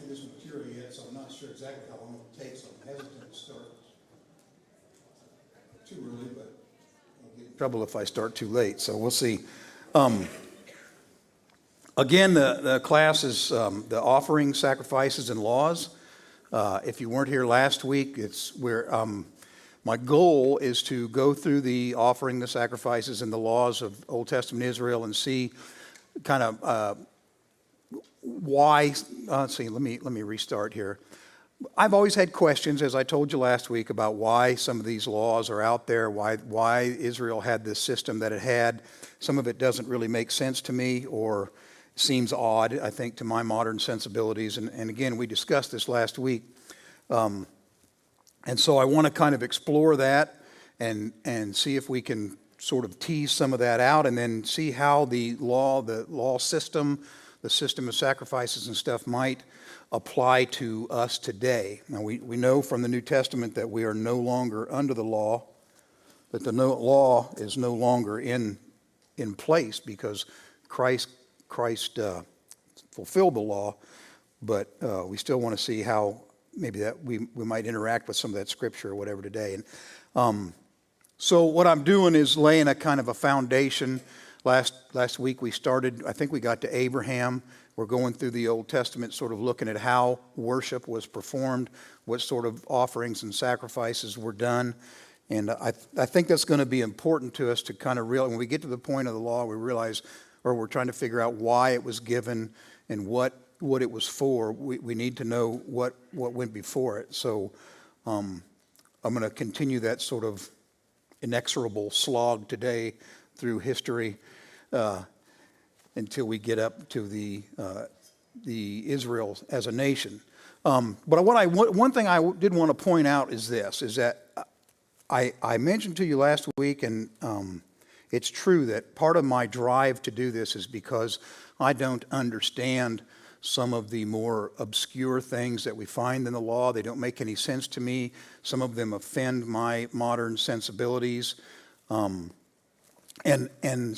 through this material yet, so I'm not sure exactly how long it takes. I'm hesitant to start too early, but I'll get in trouble if I start too late, so we'll see. Again, the class is the offering, sacrifices, and laws. If you weren't here last week, it's where my goal is to go through the offering, the sacrifices, and the laws of Old Testament Israel and see kind of why. Let's see. Let me restart here. I've always had questions, as I told you last week, about why some of these laws are out there, why Israel had this system that it had. Some of it doesn't really make sense to me or seems odd, I think, to my modern sensibilities. And again, we discussed this last week. And so I want to kind of explore that and see if we can sort of tease some of that out and then see how the law system, the system of sacrifices and stuff might apply to us today. Now, we know from the New Testament that we are no longer under the law, that the law is no longer in place because Christ fulfilled the law, but we still want to see how maybe that we might interact with some of that scripture or whatever today. And so what I'm doing is laying a kind of a foundation. Last week we started, I think we got to Abraham. We're going through the Old Testament, sort of looking at how worship was performed, what sort of offerings and sacrifices were done. And I think that's going to be important to us to kind of realize, when we get to the point of the law, we realize, or we're trying to figure out why it was given and what it was for. We need to know what went before it. So I'm going to continue that sort of inexorable slog today through history until we get up to the Israel as a nation. But one thing I did want to point out is this, is that I mentioned to you last week, and it's true that part of my drive to do this is because I don't understand some of the more obscure things that we find in the law. They don't make any sense to me. Some of them offend my modern sensibilities. And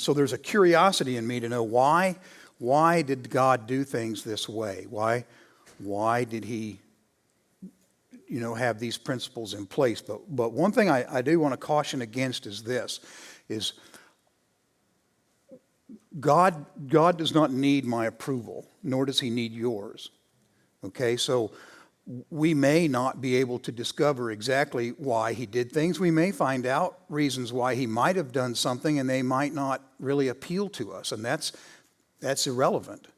so there's a curiosity in me to know why did God do things this way? Why did he have these principles in place? But one thing I do want to caution against is this, is God does not need my approval, nor does he need yours. Okay, so we may not be able to discover exactly why he did things. We may find out reasons why he might have done something, and they might not really appeal to us, and that's irrelevant.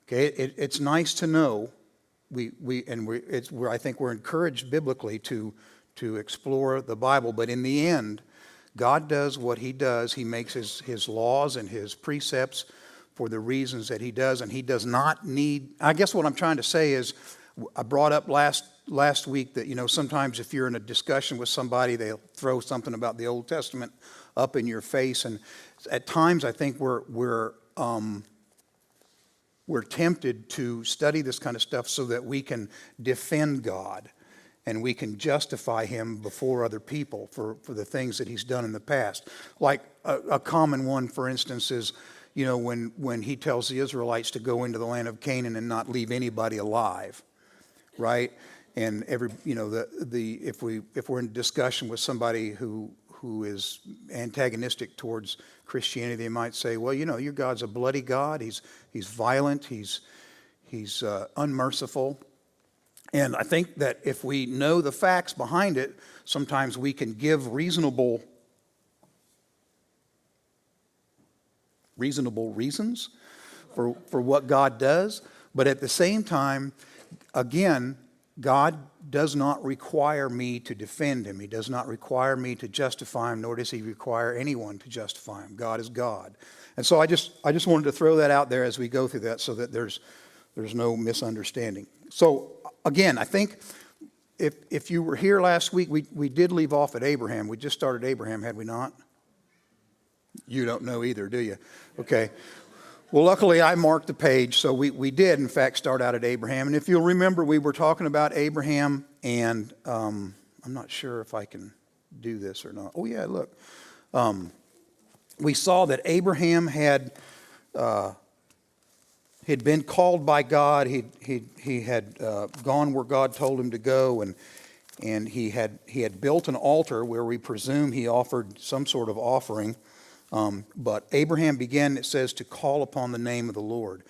Okay, it's nice to know. I think we're encouraged biblically to explore the Bible, but in the end, God does what he does. He makes his laws and his precepts for the reasons that he does, and he does not need. I guess what I'm trying to say is, I brought up last week that sometimes if you're in a discussion with somebody, they'll throw something about the Old Testament up in your face, and at times I think we're tempted to study this kind of stuff so that we can defend God and we can justify him before other people for the things that he's done in the past. Like a common one, for instance, is when he tells the Israelites to go into the land of Canaan and not leave anybody alive. Right, and if we're in discussion with somebody who is antagonistic towards Christianity, they might say, well, your God's a bloody God. He's violent. He's unmerciful. And I think that if we know the facts behind it, sometimes we can give reasonable reasons for what God does, but at the same time, again, God does not require me to defend him. He does not require me to justify him, nor does he require anyone to justify him. God is God. And so I just wanted to throw that out there as we go through that so that there's no misunderstanding. So again, I think if you were here last week, we did leave off at Abraham. We just started Abraham, had we not? You don't know either, do you? Okay. Well, luckily I marked the page, so we did, in fact, start out at Abraham. And if you'll remember, we were talking about Abraham, and I'm not sure if I can do this or not. Oh, yeah, look. We saw that Abraham had he'd been called by God. He had gone where God told him to go, and he had built an altar where we presume he offered some sort of offering. But Abraham began, it says, to call upon the name of the Lord,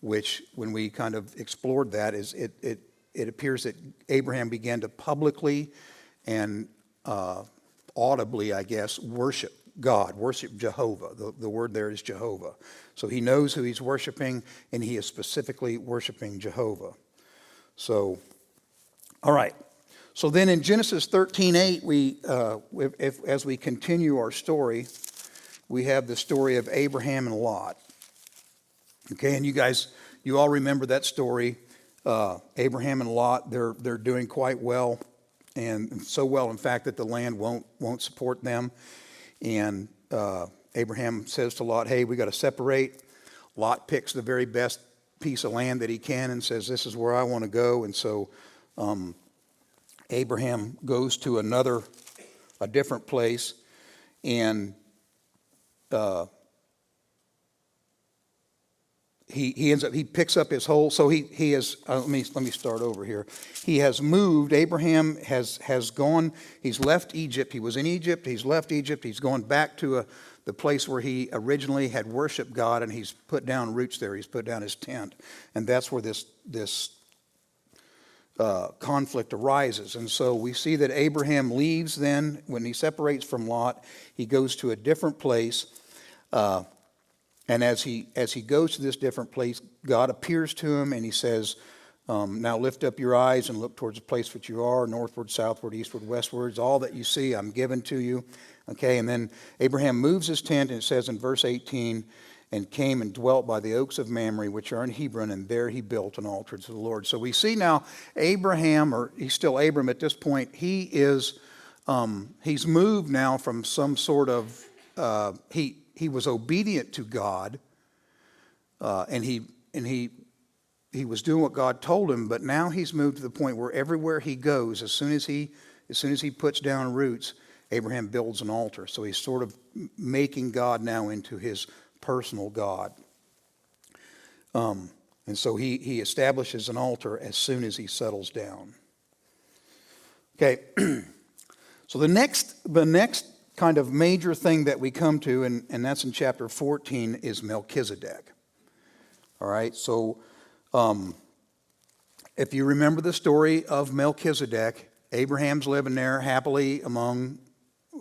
which, when we kind of explored that, is it appears that Abraham began to publicly and audibly, I guess, worship God, worship Jehovah. The word there is Jehovah. So he knows who he's worshiping, and he is specifically worshiping Jehovah. So, all right. So then in Genesis 13:8, as we continue our story, we have the story of Abraham and Lot. Okay, and you all remember that story. Abraham and Lot, they're doing quite well, and so well, in fact, that the land won't support them. And Abraham says to Lot, "Hey, we got to separate." Lot picks the very best piece of land that he can and says, "This is where I want to go." And so Abraham goes to a different place, and he picks up his whole. So he has. Let me start over here. He has moved. Abraham has gone. He's left Egypt. He was in Egypt. He's left Egypt. He's gone back to the place where he originally had worshipped God, and he's put down roots there. He's put down his tent, and that's where this conflict arises. And so we see that Abraham leaves. Then, when he separates from Lot, he goes to a different place. And as he goes to this different place, God appears to him, and he says, "Now lift up your eyes and look towards the place which you are, northward, southward, eastward, westwards. All that you see, I'm given to you." Okay, and then Abraham moves his tent, and it says in verse 18, "And came and dwelt by the oaks of Mamre, which are in Hebron, and there he built an altar to the Lord." So we see now Abraham, or he's still Abram at this point, he's moved now from some sort of, he was obedient to God, and he was doing what God told him, but now he's moved to the point where everywhere he goes, as soon as he puts down roots, Abraham builds an altar. So he's sort of making God now into his personal God. And so he establishes an altar as soon as he settles down. Okay, so the next kind of major thing that we come to, and that's in chapter 14, is Melchizedek. All right, so if you remember the story of Melchizedek, Abraham's living there happily among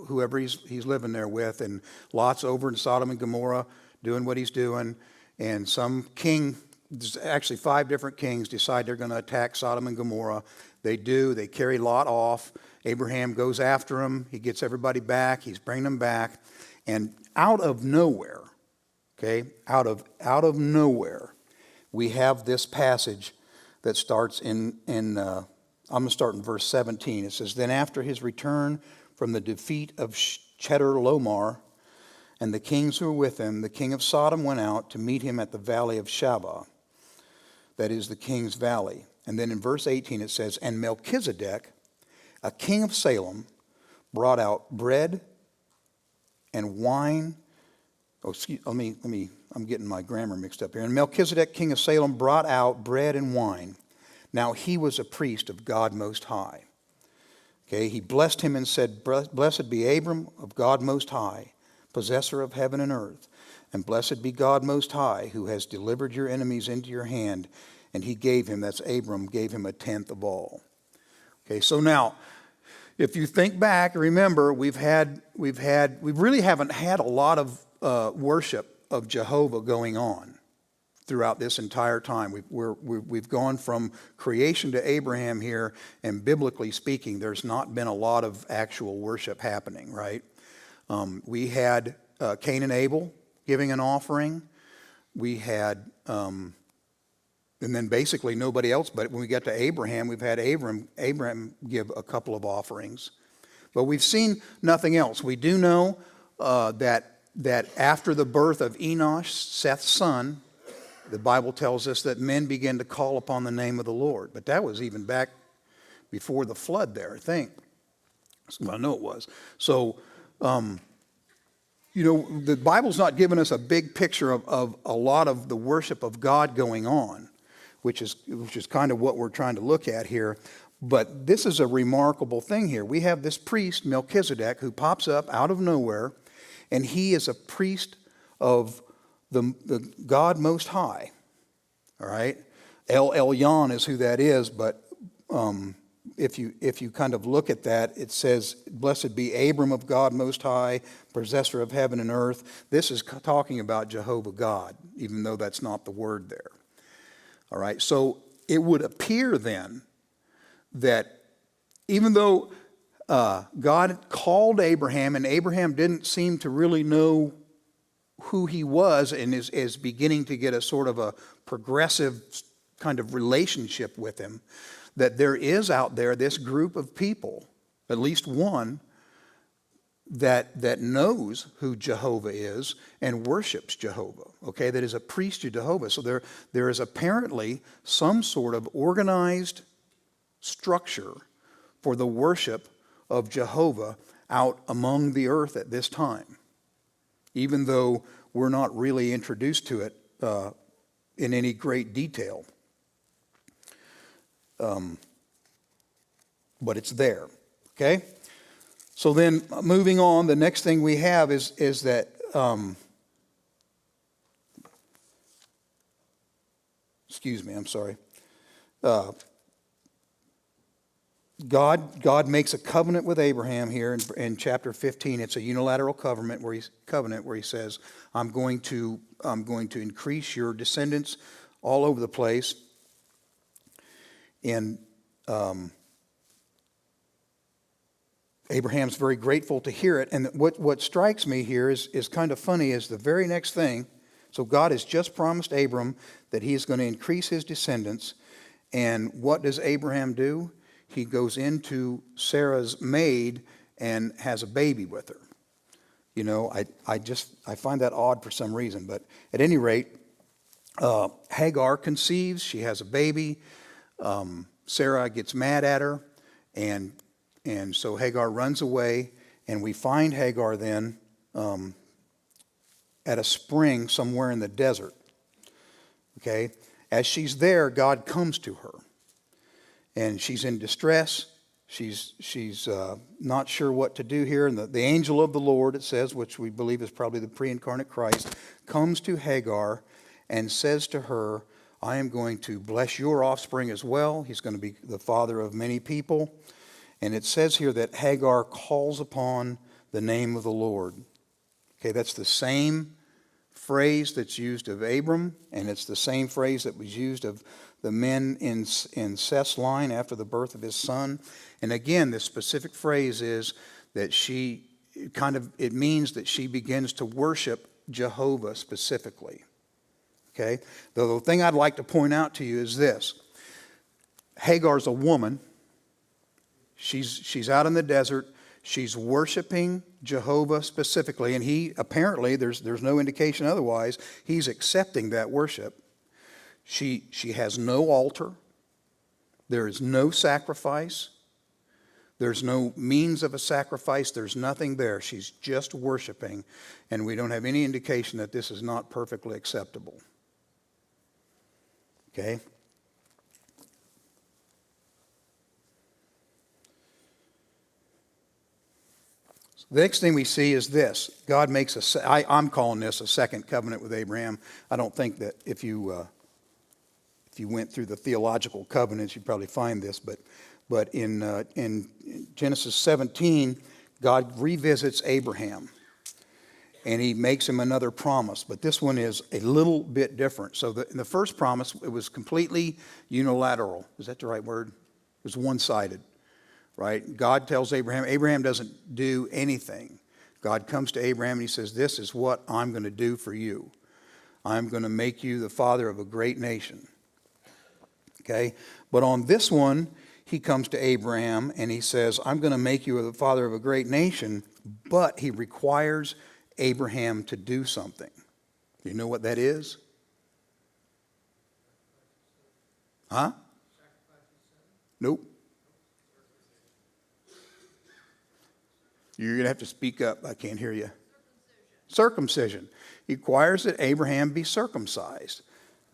whoever he's living there with, and Lot's over in Sodom and Gomorrah doing what he's doing, and some king, there's actually 5 different kings, decide they're going to attack Sodom and Gomorrah. They do. They carry Lot off. Abraham goes after him. He gets everybody back. He's bringing them back. And out of nowhere, out of nowhere, we have this passage that starts I'm going to start in verse 17. It says, "Then after his return from the defeat of Chedorlaomer and the kings who were with him, the king of Sodom went out to meet him at the valley of Shaveh," that is the king's valley. And then in verse 18 it says, "And Melchizedek, a king of Salem, brought out bread and wine." Oh, excuse, I'm getting my grammar mixed up here. "And Melchizedek, king of Salem, brought out bread and wine. Now he was a priest of God Most High." Okay, he blessed him and said, "Blessed be Abram of God Most High, possessor of heaven and earth. And blessed be God Most High, who has delivered your enemies into your hand." And he gave him, that's Abram, gave him 1/10 of all. Okay, so now, if you think back, remember, we really haven't had a lot of worship of Jehovah going on throughout this entire time. We've gone from creation to Abraham here, and biblically speaking, there's not been a lot of actual worship happening, right? We had Cain and Abel giving an offering. We had, and then basically nobody else. But when we get to Abraham, we've had Abraham give a couple of offerings. But we've seen nothing else. We do know that after the birth of Enosh, Seth's son, the Bible tells us that men began to call upon the name of the Lord. But that was even back before the flood there, I think. Well, I know it was. So, the Bible's not giving us a big picture of a lot of the worship of God going on, which is kind of what we're trying to look at here. But this is a remarkable thing here. We have this priest, Melchizedek, who pops up out of nowhere, and he is a priest of the God Most High. All right? El Elyon is who that is, but if you kind of look at that, it says, "Blessed be Abram of God Most High, possessor of heaven and earth." This is talking about Jehovah God, even though that's not the word there. All right, so it would appear then that even though God called Abraham, and Abraham didn't seem to really know who he was, and is beginning to get a sort of a progressive kind of relationship with him, that there is out there this group of people, at least one, that knows who Jehovah is and worships Jehovah, okay, that is a priest to Jehovah. So there is apparently some sort of organized structure for the worship of Jehovah out among the earth at this time, even though we're not really introduced to it in any great detail. But it's there, okay? So then moving on, the next thing we have is that excuse me, I'm sorry. God makes a covenant with Abraham here in chapter 15. It's a unilateral covenant where he says, I'm going to increase your descendants all over the place. And Abraham's very grateful to hear it. And what strikes me here is kind of funny is the very next thing. So God has just promised Abram that he is going to increase his descendants. And what does Abraham do? He goes into Sarah's maid and has a baby with her. You know, I find that odd for some reason. But at any rate, Hagar conceives. She has a baby. Sarah gets mad at her. And so Hagar runs away. And we find Hagar then at a spring somewhere in the desert. Okay? As she's there, God comes to her. And she's in distress. She's not sure what to do here. And the angel of the Lord, it says, which we believe is probably the pre-incarnate Christ, comes to Hagar and says to her, I am going to bless your offspring as well. He's going to be the father of many people. And it says here that Hagar calls upon the name of the Lord. Okay, that's the same phrase that's used of Abram, and it's the same phrase that was used of the men in Seth's line after the birth of his son. And again, this specific phrase is that it means that she begins to worship Jehovah specifically. Okay? The thing I'd like to point out to you is this. Hagar's a woman. She's out in the desert. She's worshiping Jehovah specifically, and he apparently, there's no indication otherwise, he's accepting that worship. She has no altar. There is no sacrifice. There's no means of a sacrifice. There's nothing there. She's just worshiping, and we don't have any indication that this is not perfectly acceptable. Okay? The next thing we see is this. God makes I'm calling this a second covenant with Abraham. I don't think that if you went through the theological covenants, you'd probably find this. But in Genesis 17, God revisits Abraham. And he makes him another promise. But this one is a little bit different. So in the first promise, it was completely unilateral. Is that the right word? It was one-sided. Right? God tells Abraham. Abraham doesn't do anything. God comes to Abraham and he says, this is what I'm going to do for you. I'm going to make you the father of a great nation. Okay? But on this one, he comes to Abraham and he says, I'm going to make you the father of a great nation, but he requires Abraham to do something. Do you know what that is? Huh? Nope. You're going to have to speak up. I can't hear you. circumcision. He requires that Abraham be circumcised.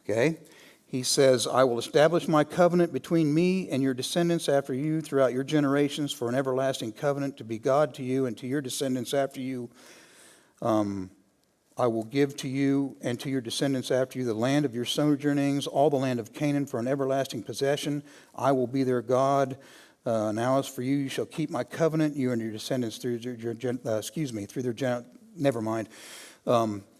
Okay? He says, I will establish my covenant between me and your descendants after you throughout your generations for an everlasting covenant to be God to you and to your descendants after you. I will give to you and to your descendants after you the land of your sojournings, all the land of Canaan for an everlasting possession. I will be their God. Now as for you, you shall keep my covenant, you and your descendants through their never mind.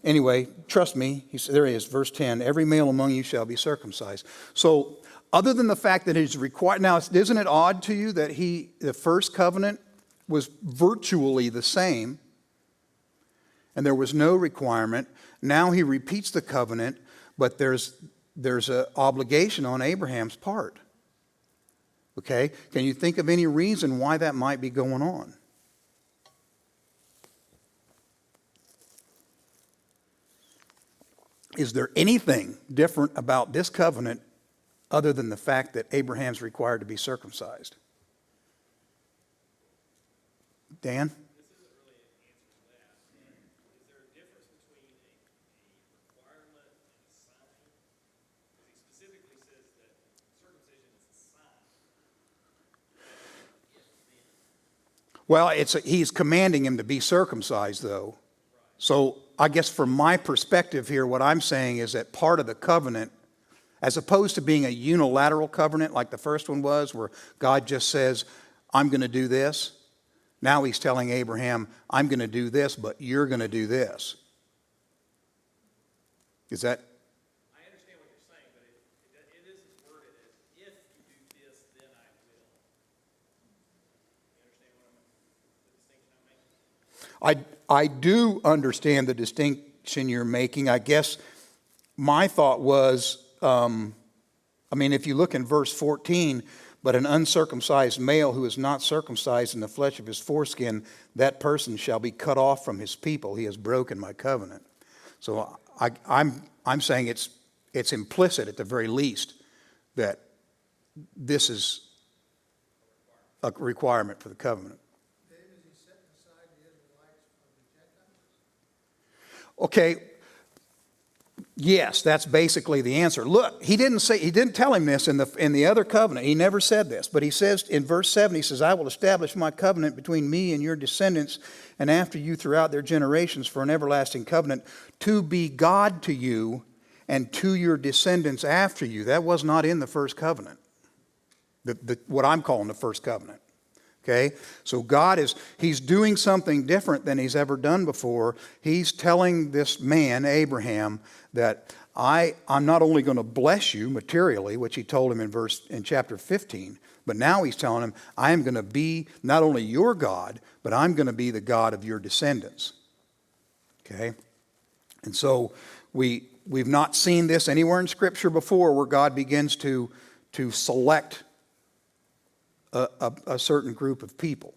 Anyway, trust me. There he is, verse 10. Every male among you shall be circumcised. So other than the fact that it's required, now isn't it odd to you that the first covenant was virtually the same, and there was no requirement? Now he repeats the covenant, but there's an obligation on Abraham's part. Okay? Can you think of any reason why that might be going on? Is there anything different about this covenant other than the fact that Abraham's required to be circumcised? Dan? Well, he's commanding him to be circumcised, though. So I guess from my perspective here, what I'm saying is that part of the covenant, as opposed to being a unilateral covenant like the first one was, where God just says, I'm going to do this. Now he's telling Abraham, I'm going to do this, but you're going to do this. Is that? I understand what you're saying, but it isn't worded as, if you do this, then I will. You understand the distinction I'm making? I do understand the distinction you're making. I guess my thought was, if you look in verse 14, but an uncircumcised male who is not circumcised in the flesh of his foreskin, that person shall be cut off from his people. He has broken my covenant. So I'm saying it's implicit at the very least that this is a requirement for the covenant. Okay, yes, that's basically the answer. Look, he didn't tell him this in the other covenant. He never said this, but he says in verse 7, he says, I will establish my covenant between me and your descendants and after you throughout their generations for an everlasting covenant to be God to you and to your descendants after you. That was not in the first covenant, what I'm calling the first covenant. Okay, so he's doing something different than he's ever done before. He's telling this man, Abraham, that I'm not only going to bless you materially, which he told him in chapter 15, but now he's telling him, I am going to be not only your God, but I'm going to be the God of your descendants. Okay, and so we've not seen this anywhere in Scripture before where God begins to select a certain group of people.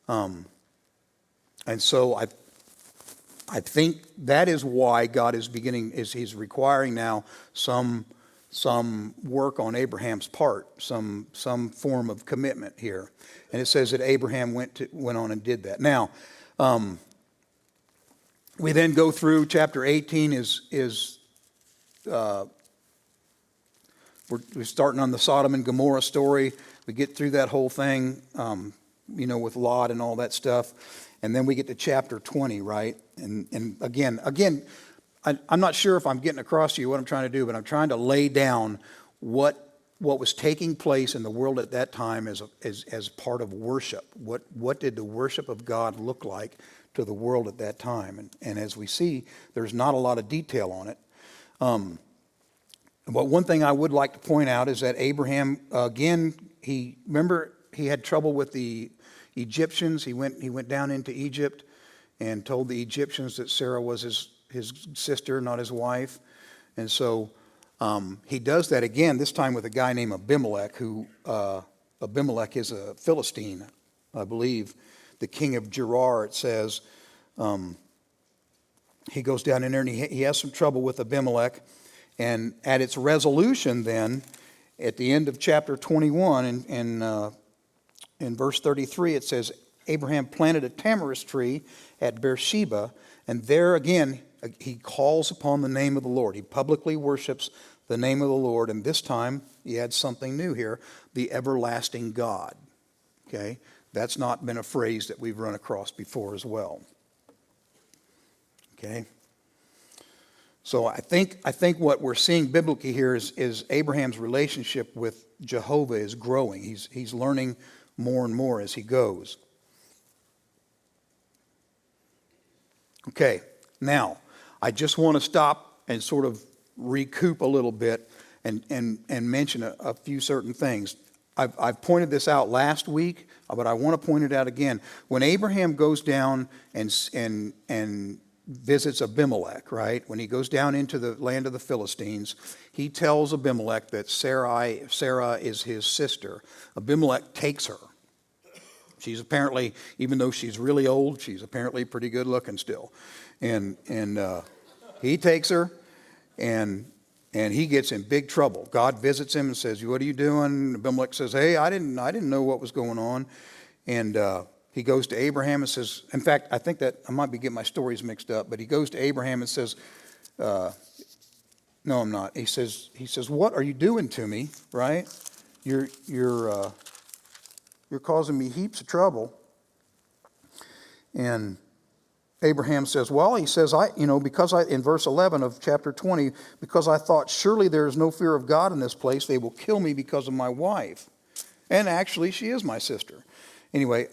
And so I think that is why God is he's requiring now some work on Abraham's part, some form of commitment here. And it says that Abraham went on and did that. Now, we then go through chapter 18 we're starting on the Sodom and Gomorrah story. We get through that whole thing, with Lot and all that stuff. And then we get to chapter 20, right? And again, I'm not sure if I'm getting across to you what I'm trying to do, but I'm trying to lay down what was taking place in the world at that time as part of worship. What did the worship of God look like to the world at that time? And as we see, there's not a lot of detail on it. But one thing I would like to point out is that Abraham, again, he had trouble with the Egyptians. He went down into Egypt and told the Egyptians that Sarah was his sister, not his wife. And so he does that again, this time with a guy named Abimelech, who Abimelech is a Philistine, I believe, the king of Gerar, it says. He goes down in there and he has some trouble with Abimelech. And at its resolution then, at the end of chapter 21, in verse 33, it says, Abraham planted a tamarisk tree at Beersheba And there again, he calls upon the name of the Lord. He publicly worships the name of the Lord. And this time, he adds something new here, the everlasting God. Okay? That's not been a phrase that we've run across before as well. Okay? So I think what we're seeing biblically here is Abraham's relationship with Jehovah is growing. He's learning more and more as he goes. Okay, now I just want to stop and sort of recoup a little bit and mention a few certain things. I've pointed this out last week, but I want to point it out again. When Abraham goes down and visits Abimelech, right? When he goes down into the land of the Philistines, he tells Abimelech that Sarah is his sister. Abimelech takes her. She's apparently, even though she's really old, she's apparently pretty good looking still. And he takes her, and he gets in big trouble. God visits him and says, "What are you doing?" Abimelech says, "Hey, I didn't know what was going on." And he goes to Abraham and says, in fact, I think that I might be getting my stories mixed up, but he goes to Abraham and says, no, I'm not. He says, "What are you doing to me?" Right? You're causing me heaps of trouble. And Abraham says, well, he says, in verse 11 of chapter 20, because I thought surely there is no fear of God in this place, they will kill me because of my wife. And actually, she is my sister. Anyway,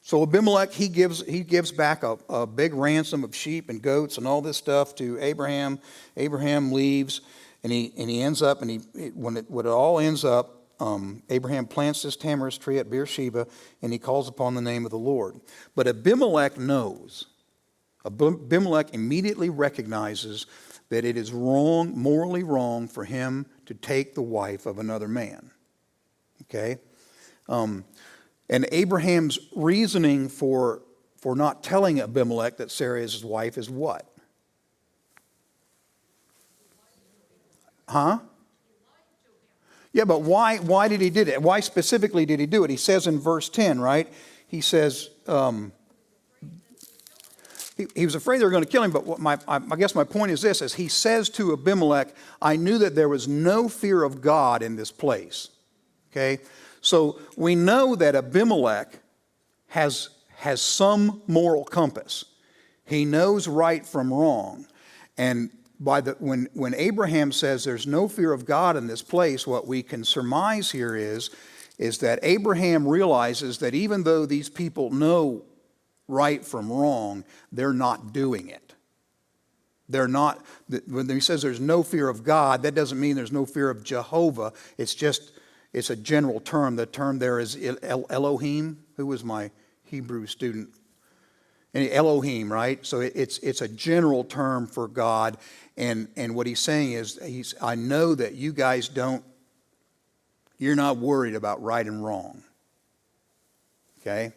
so Abimelech, he gives back a big ransom of sheep and goats and all this stuff to Abraham. Abraham leaves, and he ends up, when it all ends up, Abraham plants this tamarisk tree at Beersheba, and he calls upon the name of the Lord. But Abimelech knows. Abimelech immediately recognizes that it is wrong, morally wrong, for him to take the wife of another man. Okay? And Abraham's reasoning for not telling Abimelech that Sarah is his wife is what? Huh? Yeah, but why did he do it? Why specifically did he do it? He says in verse 10, right? He says he was afraid they were going to kill him, but I guess my point is this, is he says to Abimelech, I knew that there was no fear of God in this place. Okay? So we know that Abimelech has some moral compass. He knows right from wrong. And when Abraham says there's no fear of God in this place, what we can surmise here is that Abraham realizes that even though these people know right from wrong, they're not doing it. They're not, when he says there's no fear of God, that doesn't mean there's no fear of Jehovah. It's a general term. The term there is Elohim. Who was my Hebrew student? Elohim, right? So it's a general term for God. And what he's saying is, I know that you guys you're not worried about right and wrong. Okay?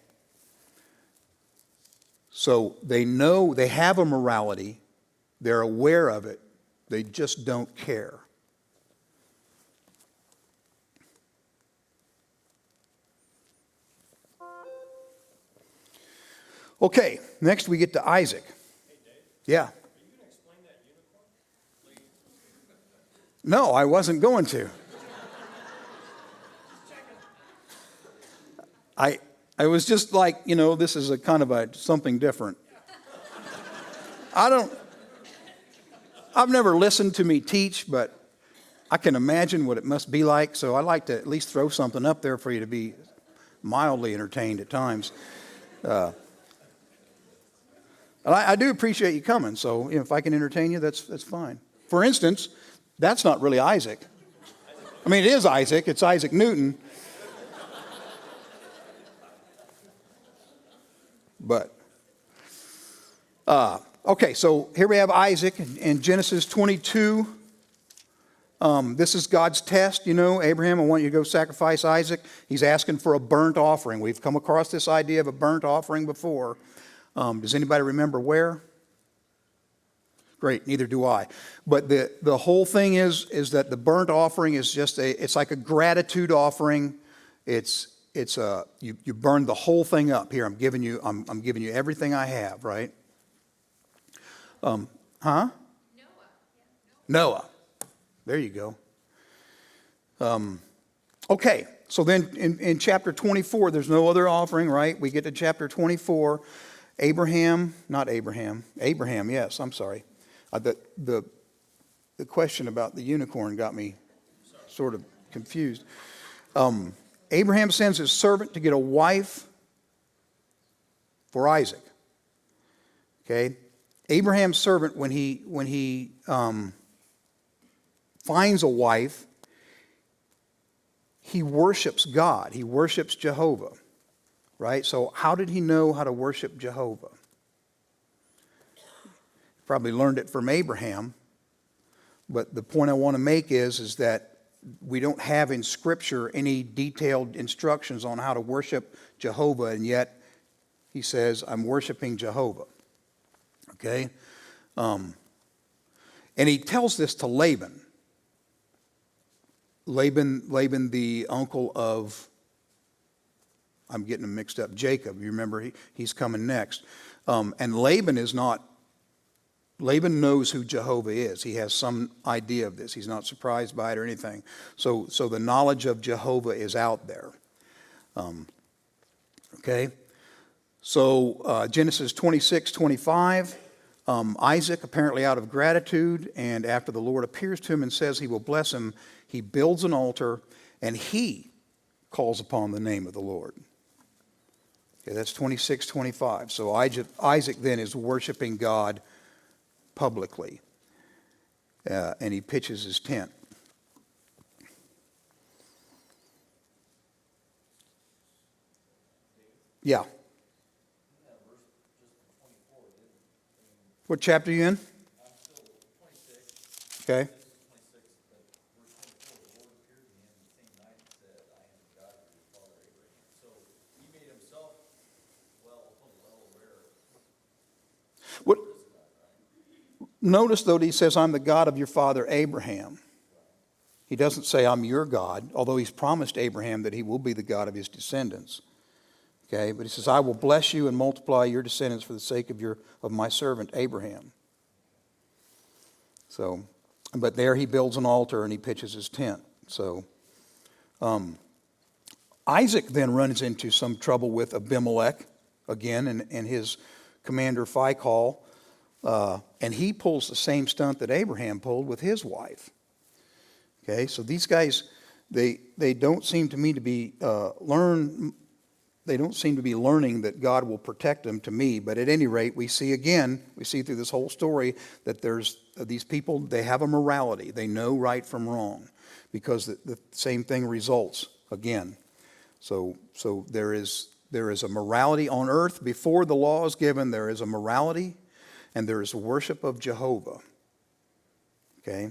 So they know, they have a morality. They're aware of it. They just don't care. Okay, next we get to Isaac. Hey, Dave, Yeah. are you going to explain that unicorn? Please. No, I wasn't going to. I was just like, this is a kind of something different. I've never listened to me teach, but I can imagine what it must be like, so I like to at least throw something up there for you to be mildly entertained at times. I do appreciate you coming, so if I can entertain you, that's fine. For instance, that's not really Isaac. I mean, it is Isaac. It's Isaac Newton. But, okay, so here we have Isaac in Genesis 22. This is God's test, Abraham, I want you to go sacrifice Isaac. He's asking for a burnt offering. We've come across this idea of a burnt offering before. Does anybody remember where? Great, neither do I. But the whole thing is that the burnt offering is it's like a gratitude offering. You burn the whole thing up. Here, I'm giving you everything I have, right? Huh? Noah. There you go. Okay, so then in chapter 24, there's no other offering, right? We get to chapter 24. Abraham, yes, I'm sorry. The question about the unicorn got me sort of confused. Abraham sends his servant to get a wife for Isaac. Okay? Abraham's servant, when he finds a wife, he worships God. He worships Jehovah. Right? So how did he know how to worship Jehovah? Probably learned it from Abraham. But the point I want to make is that we don't have in Scripture any detailed instructions on how to worship Jehovah, and yet he says, I'm worshiping Jehovah. Okay? And he tells this to Laban. Laban, the uncle of, I'm getting them mixed up, Jacob. You remember, he's coming next. And Laban knows who Jehovah is. He has some idea of this. He's not surprised by it or anything. So the knowledge of Jehovah is out there. Okay? So Genesis 26:25, Isaac, apparently out of gratitude, and after the Lord appears to him and says he will bless him, he builds an altar and he calls upon the name of the Lord. Okay, that's 26:25. So Isaac then is worshiping God publicly, and he pitches his tent. Yeah. What chapter are you in? Okay. What? Notice, though, that he says, I'm the God of your father Abraham. He doesn't say, I'm your God, although he's promised Abraham that he will be the God of his descendants. Okay, but he says, I will bless you and multiply your descendants for the sake of my servant Abraham. So, but there he builds an altar and he pitches his tent. So, Isaac then runs into some trouble with Abimelech again and his commander Phicol. And he pulls the same stunt that Abraham pulled with his wife. Okay, so these guys, they don't seem to me to be They don't seem to be learning that God will protect them to me. But at any rate, we see through this whole story that there's these people, they have a morality. They know right from wrong because the same thing results again. So there is a morality on earth before the law is given. There is a morality and there is a worship of Jehovah. Okay?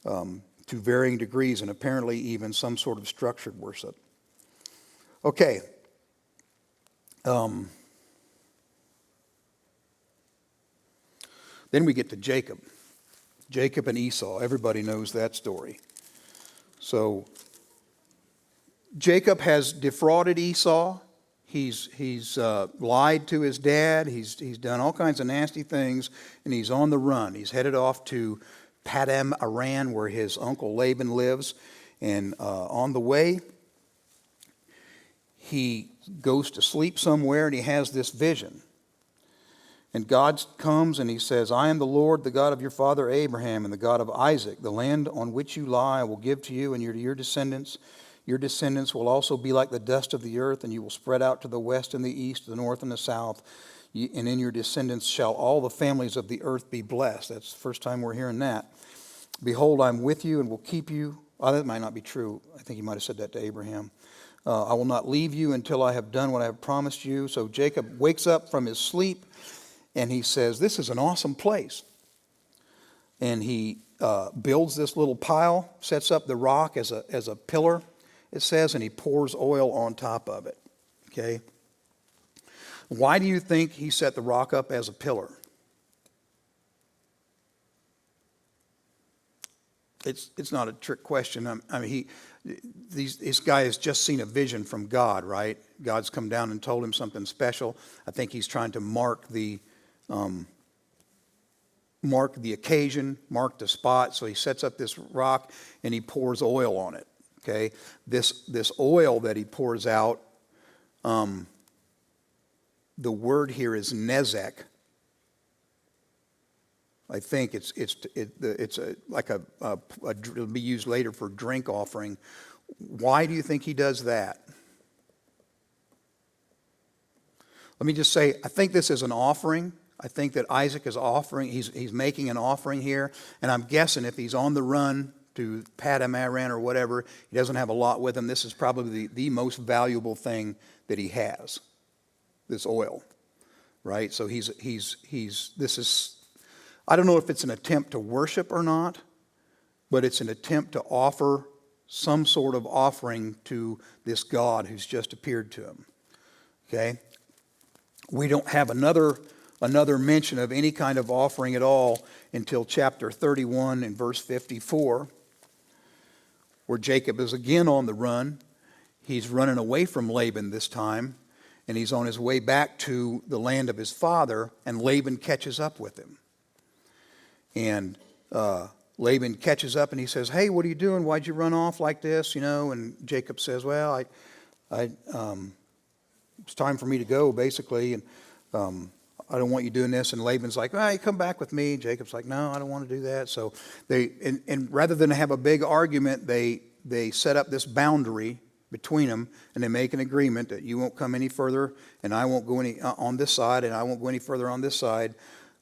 To varying degrees and apparently even some sort of structured worship. Okay. Then we get to Jacob. Jacob and Esau. Everybody knows that story. So Jacob has defrauded Esau. He's lied to his dad. He's done all kinds of nasty things, and he's on the run. He's headed off to Padam Aram, where his uncle Laban lives. And on the way, he goes to sleep somewhere, and he has this vision. And God comes and he says, I am the Lord, the God of your father Abraham, and the God of Isaac. The land on which you lie I will give to you and your descendants. Your descendants will also be like the dust of the earth, and you will spread out to the west and the east, the north and the south. And in your descendants shall all the families of the earth be blessed. That's the first time we're hearing that. Behold, I'm with you and will keep you. Oh, that might not be true. I think he might have said that to Abraham. I will not leave you until I have done what I have promised you. So Jacob wakes up from his sleep, and he says, this is an awesome place. And he builds this little pile, sets up the rock as a pillar, it says, and he pours oil on top of it. Okay? Why do you think he set the rock up as a pillar? It's not a trick question. I mean, this guy has just seen a vision from God, right? God's come down and told him something special. I think he's trying to mark the mark the occasion, mark the spot. So he sets up this rock and he pours oil on it. Okay, this oil that he pours out, the word here is nezek. I think it'll be used later for drink offering. Why do you think he does that? Let me just say, I think this is an offering. I think that Isaac is offering, he's making an offering here. And I'm guessing if he's on the run to Padam Aram or whatever, he doesn't have a lot with him. This is probably the most valuable thing that he has, this oil, right? So this is, I don't know if it's an attempt to worship or not, but it's an attempt to offer some sort of offering to this God who's just appeared to him. Okay? We don't have another mention of any kind of offering at all until chapter 31 and verse 54, where Jacob is again on the run. He's running away from Laban this time, and he's on his way back to the land of his father, and Laban catches up with him. And Laban catches up and he says, "Hey, what are you doing? Why'd you run off like this?" And Jacob says, "Well, it's time for me to go, basically, and I don't want you doing this." And Laban's like, "Well, you come back with me." Jacob's like, "No, I don't want to do that." So and rather than have a big argument, they set up this boundary between them, and they make an agreement that you won't come any further, and I won't go any on this side, and I won't go any further on this side,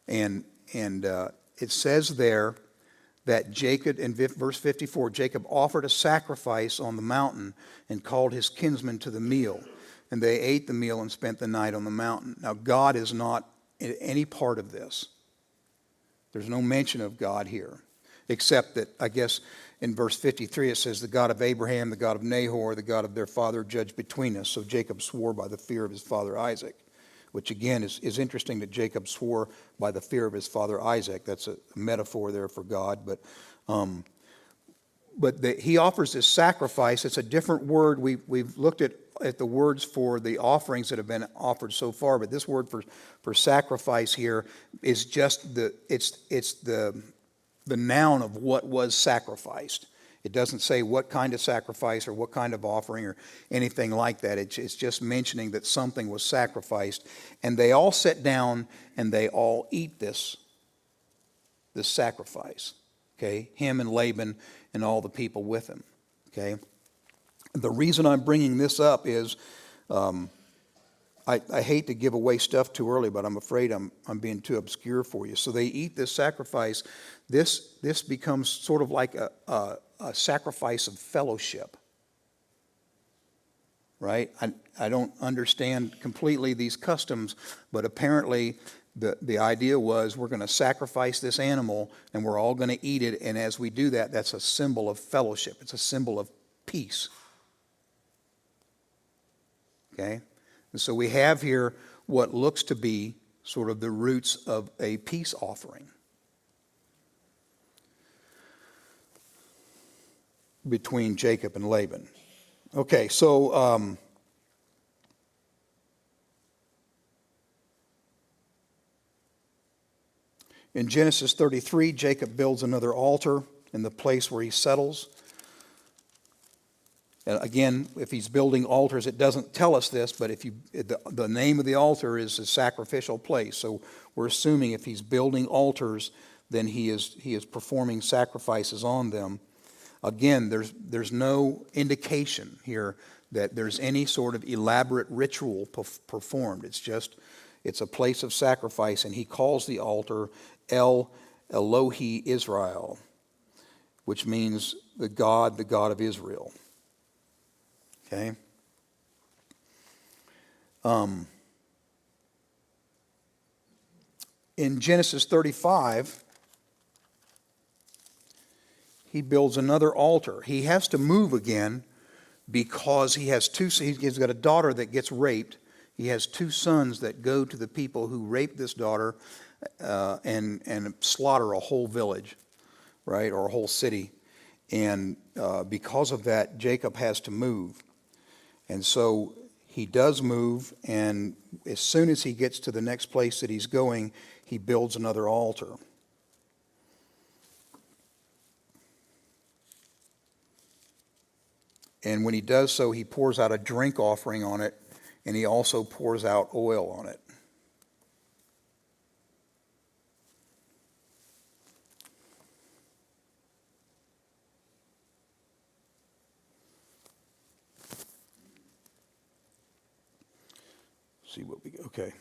and it says there that Jacob, in verse 54, Jacob offered a sacrifice on the mountain and called his kinsmen to the meal. And they ate the meal and spent the night on the mountain. Now, God is not in any part of this. There's no mention of God here, except that, I guess, in verse 53, it says, "The God of Abraham, the God of Nahor, the God of their father, judged between us." So Jacob swore by the fear of his father Isaac. Which again is interesting that Jacob swore by the fear of his father Isaac. That's a metaphor there for God. But he offers this sacrifice. It's a different word. We've looked at the words for the offerings that have been offered so far, but this word for sacrifice here is just the noun of what was sacrificed. It doesn't say what kind of sacrifice or what kind of offering or anything like that. It's just mentioning that something was sacrificed. And they all sit down and they all eat this sacrifice. Okay? Him and Laban and all the people with him. Okay? The reason I'm bringing this up is I hate to give away stuff too early, but I'm afraid I'm being too obscure for you. So they eat this sacrifice. This becomes sort of like a sacrifice of fellowship, right? I don't understand completely these customs, but apparently the idea was we're going to sacrifice this animal and we're all going to eat it, and as we do that, that's a symbol of fellowship. It's a symbol of peace. Okay? And so we have here what looks to be sort of the roots of a peace offering between Jacob and Laban. Okay, so in Genesis 33, Jacob builds another altar in the place where he settles. And again, if he's building altars, it doesn't tell us this, but the name of the altar is a sacrificial place. So we're assuming if he's building altars, then he is performing sacrifices on them. Again, there's no indication here that there's any sort of elaborate ritual performed. It's a place of sacrifice, and he calls the altar El Elohi Israel, which means the God of Israel. Okay? In Genesis 35, he builds another altar. He has to move again because he's got a daughter that gets raped. He has two sons that go to the people who raped this daughter and slaughter a whole village, right, or a whole city. And because of that, Jacob has to move. And so he does move, and as soon as he gets to the next place that he's going, he builds another altar. And when he does so, he pours out a drink offering on it, and he also pours out oil on it. See what we get. Okay.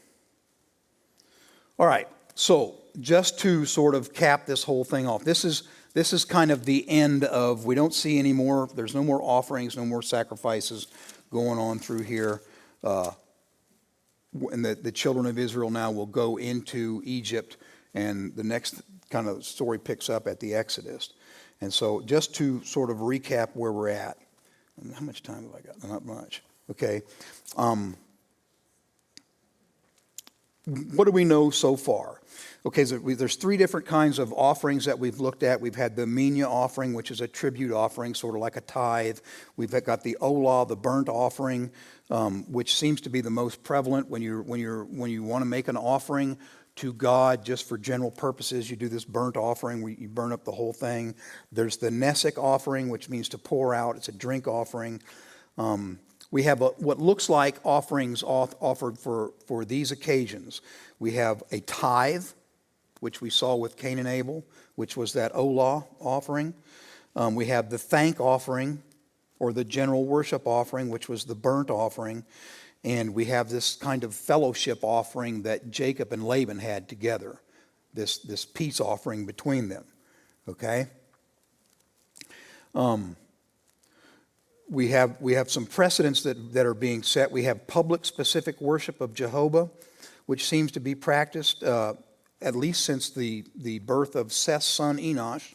All right. So just to sort of cap this whole thing off, this is kind of the end of, we don't see any more, there's no more offerings, no more sacrifices going on through here. And the children of Israel now will go into Egypt, and the next kind of story picks up at the Exodus. And so just to sort of recap where we're at. How much time have I got? Not much. Okay. What do we know so far? Okay, so there's three different kinds of offerings that we've looked at. We've had the minya offering, which is a tribute offering, sort of like a tithe. We've got the olah, the burnt offering, which seems to be the most prevalent when you want to make an offering to God just for general purposes. You do this burnt offering where you burn up the whole thing. There's the nesek offering, which means to pour out. It's a drink offering. We have what looks like offerings offered for these occasions. We have a tithe, which we saw with Cain and Abel, which was that olah offering. We have the thank offering, or the general worship offering, which was the burnt offering. And we have this kind of fellowship offering that Jacob and Laban had together, this peace offering between them. Okay? We have some precedents that are being set. We have public specific worship of Jehovah, which seems to be practiced at least since the birth of Seth's son Enosh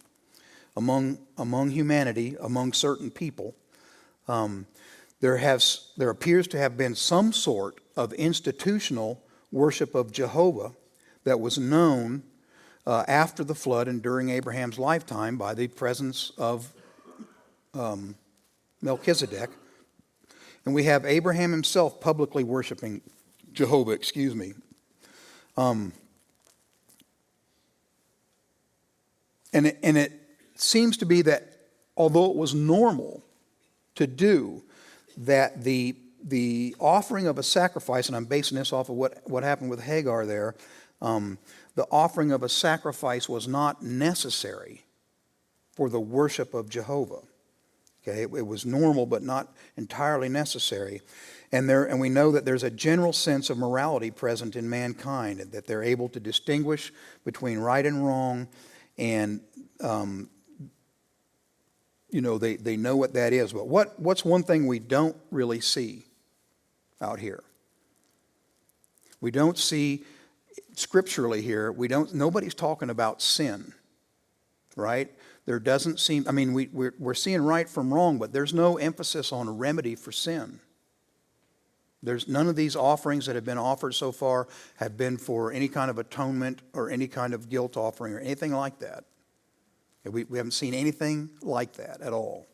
among humanity, among certain people. There appears to have been some sort of institutional worship of Jehovah that was known after the flood and during Abraham's lifetime by the presence of Melchizedek. And we have Abraham himself publicly worshiping Jehovah, And it seems to be that although it was normal to do, that the offering of a sacrifice, and I'm basing this off of what happened with Hagar there, the offering of a sacrifice was not necessary for the worship of Jehovah. Okay, it was normal but not entirely necessary. And we know that there's a general sense of morality present in mankind, and that they're able to distinguish between right and wrong, and they know what that is. But what's one thing we don't really see out here? We don't see scripturally here. Nobody's talking about sin, right? There doesn't seem. I mean, we're seeing right from wrong, but there's no emphasis on a remedy for sin. There's none of these offerings that have been offered so far have been for any kind of atonement or any kind of guilt offering or anything like that. We haven't seen anything like that at all.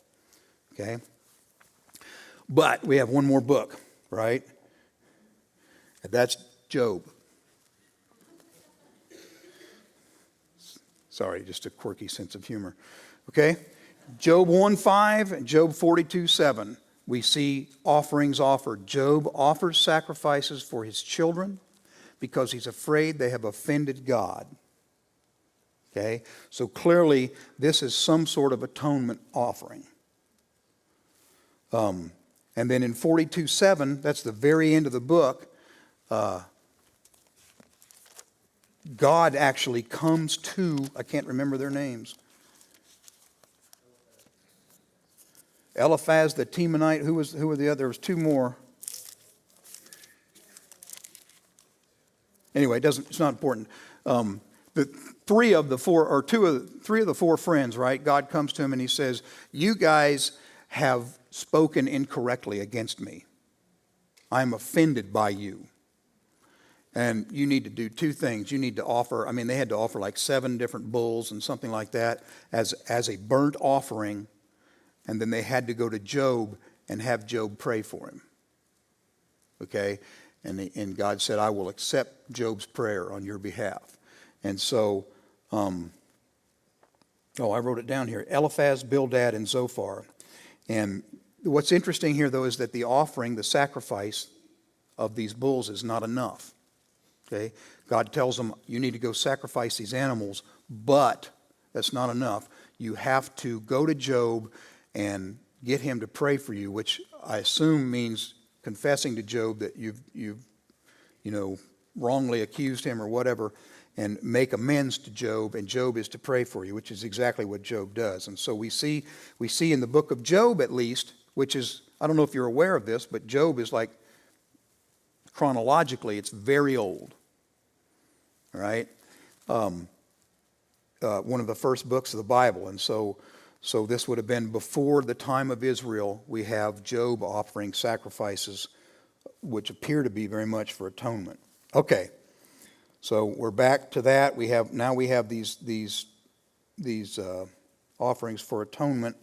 Okay? But we have one more book, right? And that's Job. Sorry, just a quirky sense of humor. Okay? Job 1:5 and Job 42:7. We see offerings offered. Job offers sacrifices for his children because he's afraid they have offended God. Okay? So clearly, this is some sort of atonement offering. And then in 42:7, that's the very end of the book, God actually comes to, I can't remember their names. Eliphaz the Temanite, who were the other? There was two more. Anyway, it's not important. Three of the four friends, right? God comes to him and he says, "You guys have spoken incorrectly against me. I'm offended by you. And you need to do two things. You need to offer," they had to offer like 7 different bulls and something like that as a burnt offering. And then they had to go to Job and have Job pray for him. Okay? And God said, "I will accept Job's prayer on your behalf." And so, I wrote it down here. Eliphaz, Bildad, and Zophar. And what's interesting here, though, is that the offering, the sacrifice of these bulls is not enough. Okay? God tells them, you need to go sacrifice these animals, but that's not enough. You have to go to Job and get him to pray for you, which I assume means confessing to Job that you've wrongly accused him or whatever, and make amends to Job, and Job is to pray for you, which is exactly what Job does. And so we see in the book of Job, at least, which is, I don't know if you're aware of this, but Job is like, chronologically, it's very old. All right? One of the first books of the Bible. And so this would have been before the time of Israel. We have Job offering sacrifices, which appear to be very much for atonement. Okay, so we're back to that. We have these offerings for atonement.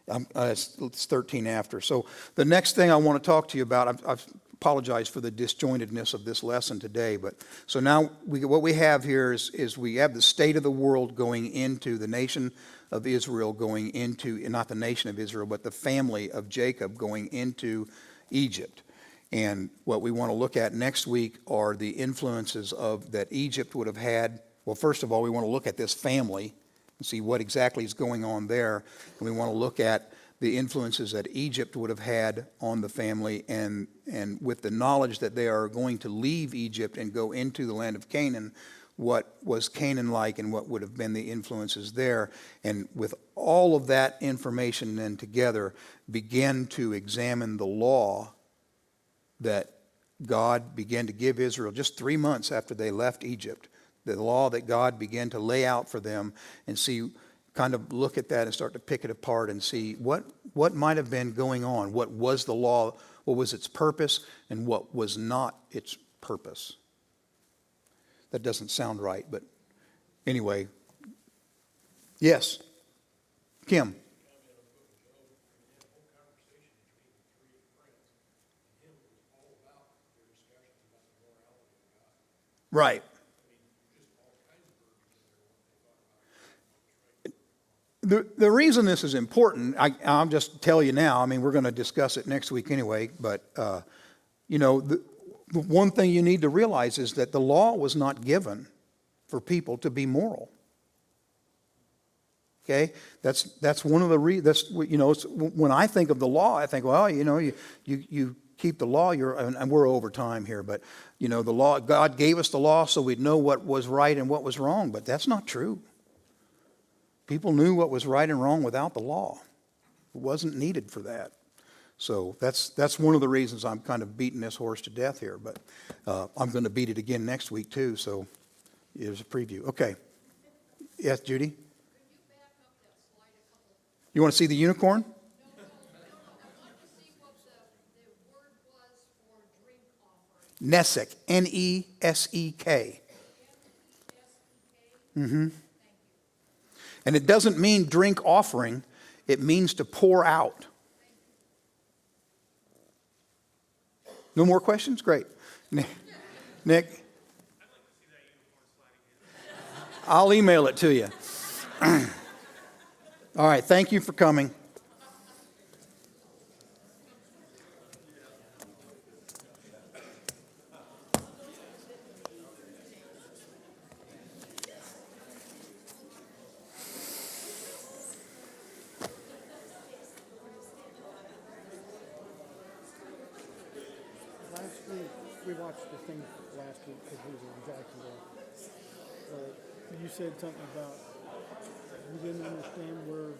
It's 13 after. So the next thing I want to talk to you about, I've apologize for the disjointedness of this lesson today, but so now what we have here is we have the state of the world going into the nation of Israel, going into, not the nation of Israel, but the family of Jacob going into Egypt. And what we want to look at next week are the influences that Egypt would have had. Well, first of all, we want to look at this family and see what exactly is going on there. And we want to look at the influences that Egypt would have had on the family, and with the knowledge that they are going to leave Egypt and go into the land of Canaan, what was Canaan like and what would have been the influences there. And with all of that information then together, begin to examine the law that God began to give Israel just 3 months after they left Egypt. The law that God began to lay out for them, and see, kind of look at that and start to pick it apart and see what might have been going on. What was the law? What was its purpose? And what was not its purpose? That doesn't sound right, but anyway. Yes, Kim. Right. The reason this is important, I'll just tell you now. I mean, we're going to discuss it next week anyway. But the one thing you need to realize is that the law was not given for people to be moral. Okay, that's one of the reasons. When I think of the law, I think, well, you keep the law. And we're over time here, but the law. God gave us the law so we'd know what was right and what was wrong. But that's not true. People knew what was right and wrong without the law. It wasn't needed for that. So that's one of the reasons I'm kind of beating this horse to death here. But I'm going to beat it again next week too. So here's a preview. Okay. Yes, Judy? Could you back up that slide a couple? You want to see the unicorn? No. I want to see what the word was for drink offering. Nesek. Nesek. Mm-hmm. And it doesn't mean drink offering. It means to pour out. No more questions? Great. Nick? I'll email it to you. All right. Thank you for coming. Last week, we watched the thing last week because we were in Jacksonville. You said something about you didn't understand where